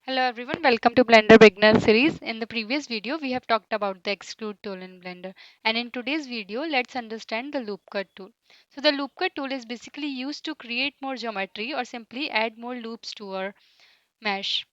Hello everyone, welcome to Blender Beginner series. In the previous video, we have talked about the Extrude tool in Blender. And in today's video, let's understand the Loop Cut tool. So the Loop Cut tool is basically used to create more geometry or simply add more loops to our mesh.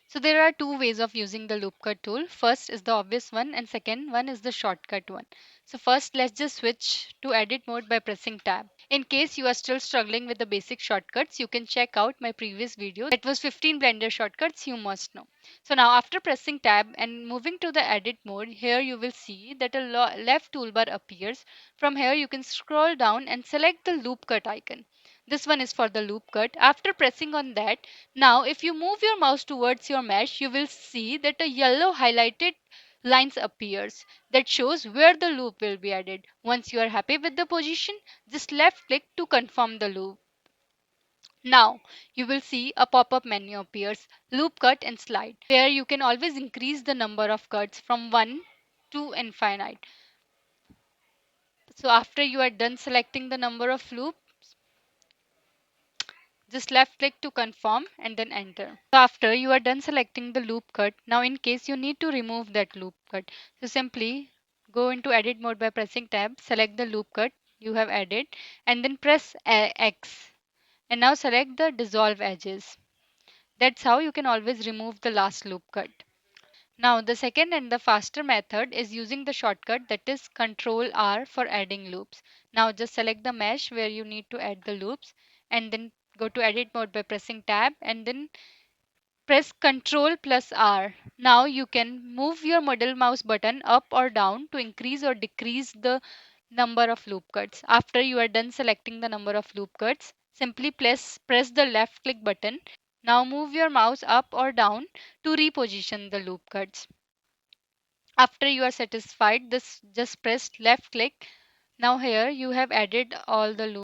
So there are two ways of using the Loop Cut tool. First is the obvious one and second one is the shortcut one. So first, let's just switch to edit mode by pressing tab. In case you are still struggling with the basic shortcuts, you can check out my previous video that was 15 Blender shortcuts you must know. So now after pressing tab and moving to the edit mode, here you will see that a left toolbar appears. From here you can scroll down and select the loop cut icon. This one is for the loop cut. After pressing on that, now if you move your mouse towards your mesh, you will see that a yellow highlighted lines appears that shows where the loop will be added. Once you are happy with the position, just left click to confirm the loop. Now you will see a pop-up menu appears, loop cut and slide, where you can always increase the number of cuts from 1 to infinite. So after you are done selecting the number of loops, just left click to confirm and then enter. So after you are done selecting the loop cut, now in case you need to remove that loop cut, so simply go into edit mode by pressing tab, select the loop cut you have added and then press X and now select the dissolve edges. That's how you can always remove the last loop cut. Now the second and the faster method is using the shortcut that is Ctrl R for adding loops. Now just select the mesh where you need to add the loops and then go to edit mode by pressing tab and then press Ctrl plus R. Now you can move your middle mouse button up or down to increase or decrease the number of loop cuts. After you are done selecting the number of loop cuts, simply press the left click button. Now move your mouse up or down to reposition the loop cuts. After you are satisfied, this just press left click. Now here you have added all the loops.